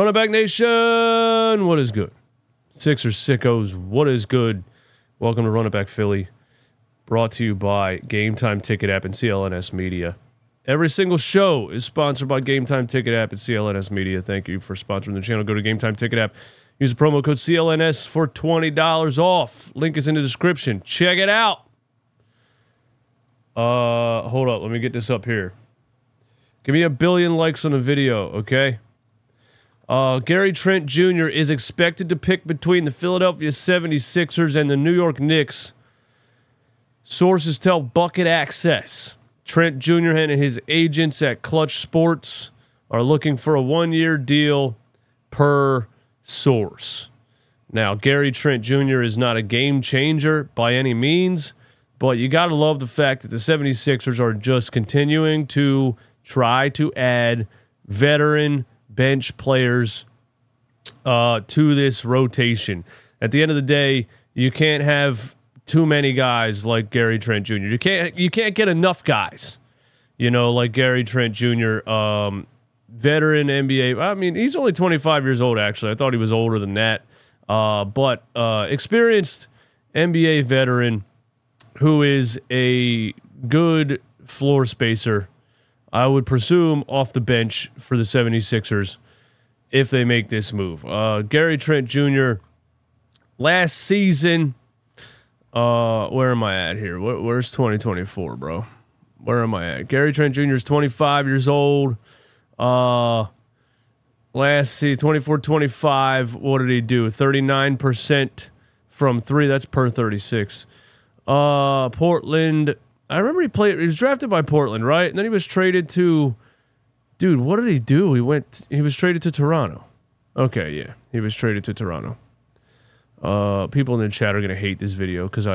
Running Back Nation, what is good? Sixers sickos, what is good? Welcome to Running Back Philly, brought to you by Game Time Ticket App and CLNS Media. Every single show is sponsored by Game Time Ticket App and CLNS Media. Thank you for sponsoring the channel. Go to Game Time Ticket App. Use the promo code CLNS for $20 off. Link is in the description. Check it out. Hold up. Let me get this up here. Give me 1 billion likes on the video, okay? Gary Trent Jr. is expected to pick between the Philadelphia 76ers and the New York Knicks. Sources tell Bucket Access. Trent Jr. and his agents at Clutch Sports are looking for a 1-year deal per source. Now, Gary Trent Jr. is not a game changer by any means, but you got to love the fact that the 76ers are just continuing to try to add veteran bench players to this rotation. At the end of the day, you can't have too many guys like Gary Trent Jr. You can't get enough guys, you know, like Gary Trent Jr. Veteran NBA. I mean, he's only 25 years old, actually. I thought he was older than that. But experienced NBA veteran who is a good floor spacer, I would presume, off the bench for the 76ers if they make this move. Gary Trent Jr. last season, where am I at here? Where's 2024, bro? Where am I at? Gary Trent Jr. is 25 years old. Last season, 24-25, what did he do? 39% from 3. That's per 36. Portland. I remember he was drafted by Portland, right? And then he was traded to, dude, what did he do? He was traded to Toronto. Okay, yeah. He was traded to Toronto. People in the chat are going to hate this video because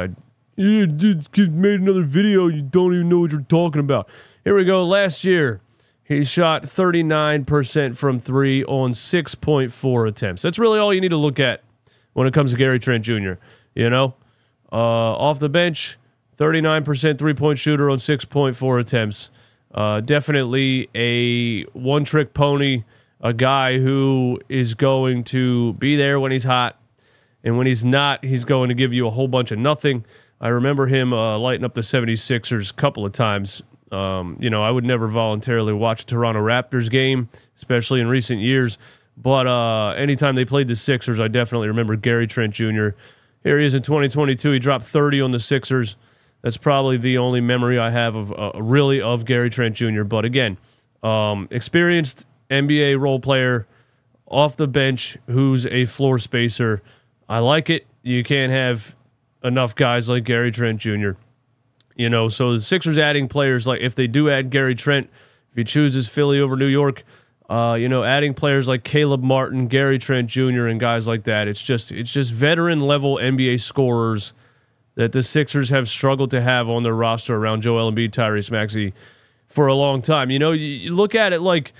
dude, kid made another video. You don't even know what you're talking about. Here we go. Last year, he shot 39% from 3 on 6.4 attempts. That's really all you need to look at when it comes to Gary Trent Jr. You know, off the bench, 39% three-point shooter on 6.4 attempts. Definitely a one-trick pony, a guy who is going to be there when he's hot, and when he's not, he's going to give you a whole bunch of nothing. I remember him lighting up the 76ers a couple of times. You know, I would never voluntarily watch a Toronto Raptors game, especially in recent years. But anytime they played the Sixers, I definitely remember Gary Trent Jr. Here he is in 2022. He dropped 30 on the Sixers. That's probably the only memory I have of really of Gary Trent Jr. But again, experienced NBA role player off the bench who's a floor spacer. I like it. You can't have enough guys like Gary Trent Jr. You know, so the Sixers adding players, like if they do add Gary Trent, if he chooses Philly over New York, you know, adding players like Caleb Martin, Gary Trent Jr. and guys like that, it's just veteran level NBA scorers that the Sixers have struggled to have on their roster around Joel Embiid, Tyrese Maxey for a long time. You know, you look at it like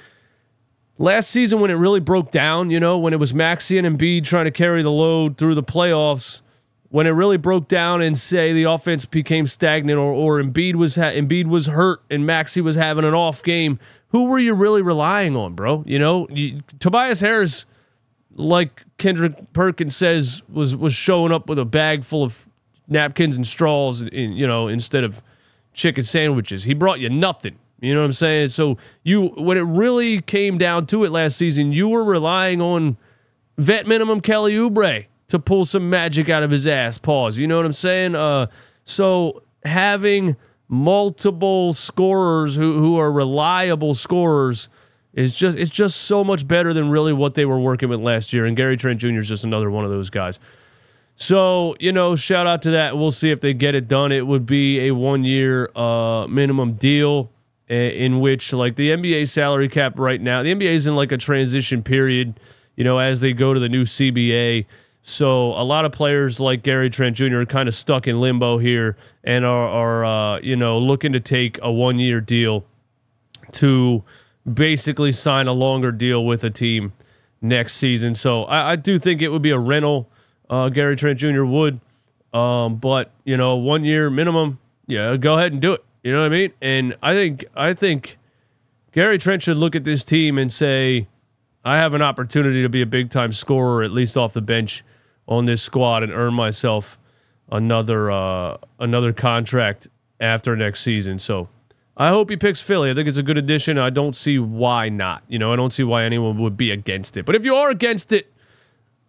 last season when it really broke down, you know, when it was Maxey and Embiid trying to carry the load through the playoffs, when it really broke down and say the offense became stagnant or Embiid was hurt and Maxey was having an off game, who were you really relying on, bro? You know, Tobias Harris, like Kendrick Perkins says, was showing up with a bag full of napkins and straws, you know, instead of chicken sandwiches. He brought you nothing. You know what I'm saying? So when it really came down to it last season, you were relying on vet minimum Kelly Oubre to pull some magic out of his ass. Pause. You know what I'm saying? So having multiple scorers who are reliable scorers it's just so much better than really what they were working with last year. And Gary Trent Jr. is just another one of those guys. So, you know, shout out to that. We'll see if they get it done. It would be a 1-year minimum deal in which, like, the NBA salary cap right now, the NBA is in like a transition period, you know, as they go to the new CBA. So a lot of players like Gary Trent Jr. are kind of stuck in limbo here and are you know, looking to take a 1-year deal to basically sign a longer deal with a team next season. So I do think it would be a rental. Gary Trent Jr. would, but you know, 1-year minimum. Yeah, go ahead and do it. You know what I mean? And I think Gary Trent should look at this team and say, I have an opportunity to be a big-time scorer, at least off the bench on this squad, and earn myself another contract after next season. So I hope he picks Philly. I think it's a good addition. I don't see why not. I don't see why anyone would be against it. But if you are against it,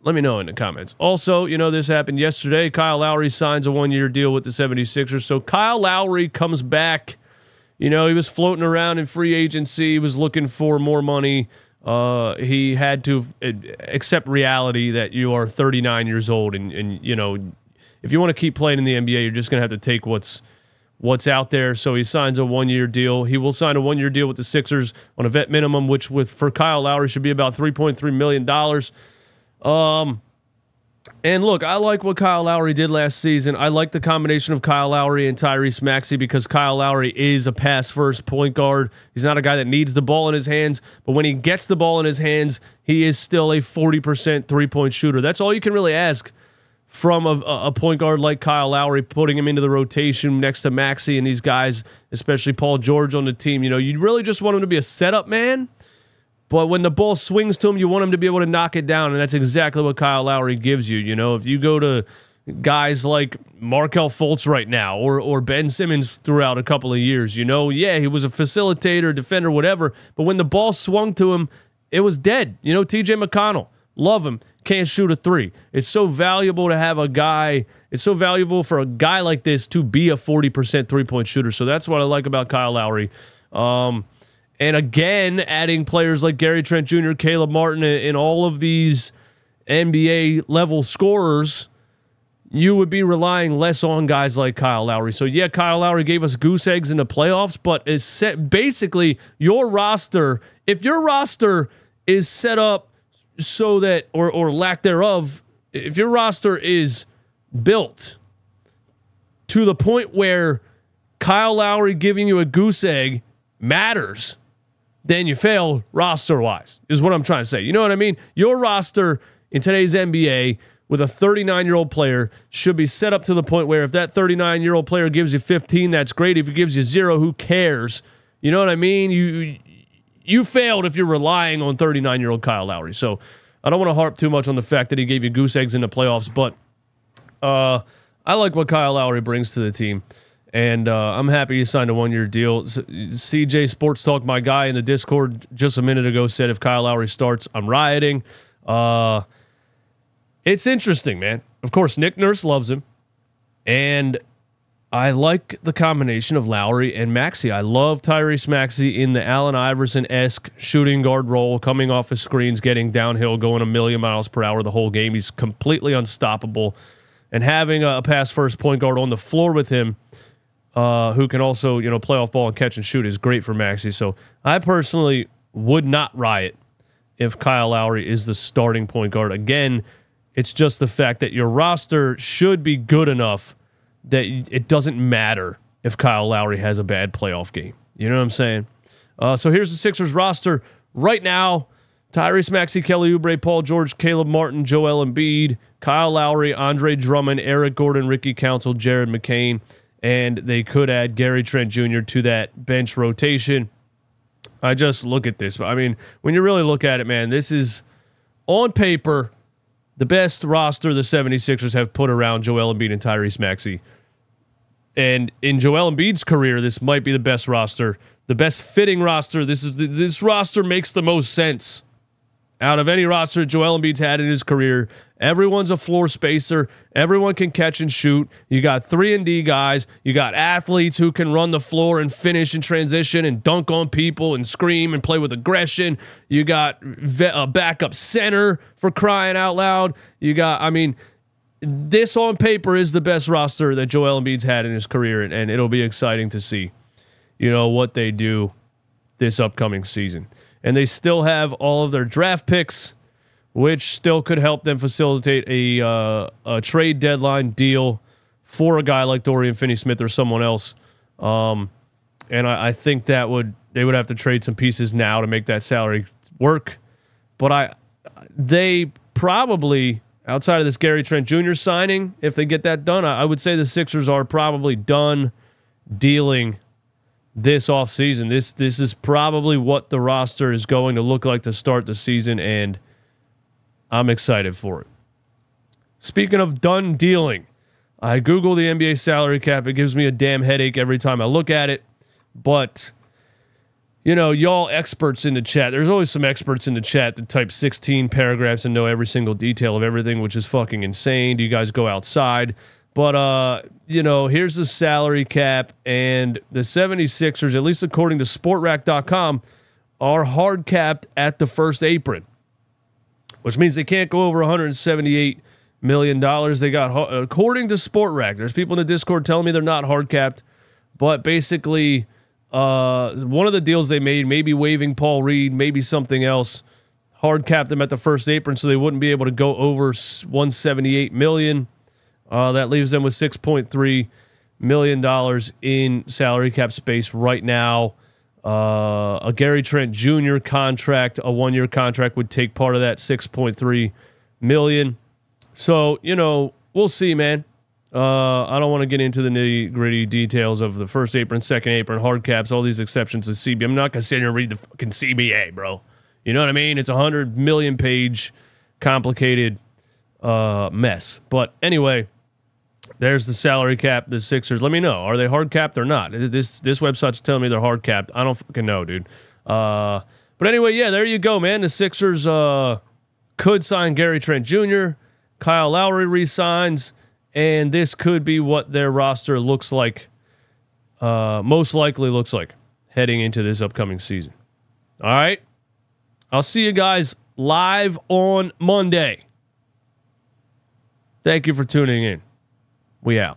let me know in the comments. Also, this happened yesterday. Kyle Lowry signs a 1-year deal with the 76ers. So Kyle Lowry comes back. He was floating around in free agency. He was looking for more money. He had to accept reality that you are 39 years old. And if you want to keep playing in the NBA, you're just going to have to take what's out there. So he signs a 1-year deal. He will sign a 1-year deal with the Sixers on a vet minimum, which for Kyle Lowry should be about $3.3 million. And look, I like what Kyle Lowry did last season. I like the combination of Kyle Lowry and Tyrese Maxey because Kyle Lowry is a pass-first point guard. He's not a guy that needs the ball in his hands, but when he gets the ball in his hands, he is still a 40% three-point shooter. That's all you can really ask from a point guard like Kyle Lowry, putting him into the rotation next to Maxey and these guys, especially Paul George on the team. You really just want him to be a setup man. But when the ball swings to him, you want him to be able to knock it down, and that's exactly what Kyle Lowry gives you. If you go to guys like Markelle Fultz right now or Ben Simmons throughout a couple of years, he was a facilitator, defender, whatever, but when the ball swung to him, it was dead. TJ McConnell, love him, can't shoot a three. It's so valuable to have a guy. It's so valuable for a guy like this to be a 40% three-point shooter. So that's what I like about Kyle Lowry. And again, adding players like Gary Trent Jr., Caleb Martin, and all of these NBA-level scorers, you would be relying less on guys like Kyle Lowry. So, yeah, Kyle Lowry gave us goose eggs in the playoffs, but it's basically your roster. If your roster is set up so that, or lack thereof, if your roster is built to the point where Kyle Lowry giving you a goose egg matters, then you fail roster-wise, is what I'm trying to say. You know what I mean? Your roster in today's NBA with a 39-year-old player should be set up to the point where if that 39-year-old player gives you 15, that's great. If he gives you 0, who cares? You know what I mean? You failed if you're relying on 39-year-old Kyle Lowry. So I don't want to harp too much on the fact that he gave you goose eggs in the playoffs, but I like what Kyle Lowry brings to the team. And I'm happy he signed a 1-year deal. CJ Sports Talk, my guy in the Discord just a minute ago, said if Kyle Lowry starts, I'm rioting. It's interesting, man. Of course, Nick Nurse loves him. And I like the combination of Lowry and Maxey. I love Tyrese Maxey in the Allen Iverson-esque shooting guard role, coming off his screens, getting downhill, going a million miles per hour the whole game. He's completely unstoppable. And having a pass-first point guard on the floor with him, who can also, play off ball and catch and shoot, is great for Maxey. So I personally would not riot if Kyle Lowry is the starting point guard. Again, it's just the fact that your roster should be good enough that it doesn't matter if Kyle Lowry has a bad playoff game. You know what I'm saying? So here's the Sixers roster right now. Tyrese Maxey, Kelly Oubre, Paul George, Caleb Martin, Joel Embiid, Kyle Lowry, Andre Drummond, Eric Gordon, Ricky Council, Jared McCain. And they could add Gary Trent Jr. to that bench rotation. I just look at this. I mean, when you really look at it, man, this is, on paper, the best roster the 76ers have put around Joel Embiid and Tyrese Maxey. And in Joel Embiid's career, this might be the best roster, the best fitting roster. This roster makes the most sense out of any roster Joel Embiid's had in his career. Everyone's a floor spacer. Everyone can catch and shoot. You got 3-and-D guys. You got athletes who can run the floor and finish and transition and dunk on people and scream and play with aggression. You got a backup center, for crying out loud. You got, this on paper is the best roster that Joel Embiid's had in his career, and it'll be exciting to see, what they do this upcoming season. And they still have all of their draft picks, which still could help them facilitate a trade deadline deal for a guy like Dorian Finney-Smith or someone else. And I think that they would have to trade some pieces now to make that salary work. But they probably, outside of this Gary Trent Jr. signing, if they get that done, I would say the Sixers are probably done dealing this offseason. This is probably what the roster is going to look like to start the season, and I'm excited for it. Speaking of done dealing, I Google the NBA salary cap. It gives me a damn headache every time I look at it. But, you know, y'all experts in the chat, there's always some experts in the chat that type 16 paragraphs and know every single detail of everything, which is fucking insane. Do you guys go outside? But, you know, here's the salary cap, and the 76ers, at least according to SportRack.com, are hard capped at the first apron, which means they can't go over $178 million. They got, according to SportRack, there's people in the Discord telling me they're not hard capped, but basically, one of the deals they made, maybe waiving Paul Reed, maybe something else, hard capped them at the first apron so they wouldn't be able to go over $178 million. That leaves them with $6.3 million in salary cap space right now. A Gary Trent Jr. contract, a 1-year contract, would take part of that $6.3 million. So, you know, we'll see, man. I don't want to get into the nitty-gritty details of the first apron, second apron, hard caps, all these exceptions to CBA. I'm not going to sit here and read the fucking CBA, bro. You know what I mean? It's a 100 million page complicated mess. But anyway, there's the salary cap, the Sixers. Let me know. Are they hard capped or not? This website's telling me they're hard capped. I don't fucking know, dude. But anyway, yeah, there you go, man. The Sixers could sign Gary Trent Jr. Kyle Lowry resigns, and this could be what their roster looks like, most likely looks like, heading into this upcoming season. All right? I'll see you guys live on Monday. Thank you for tuning in. We out.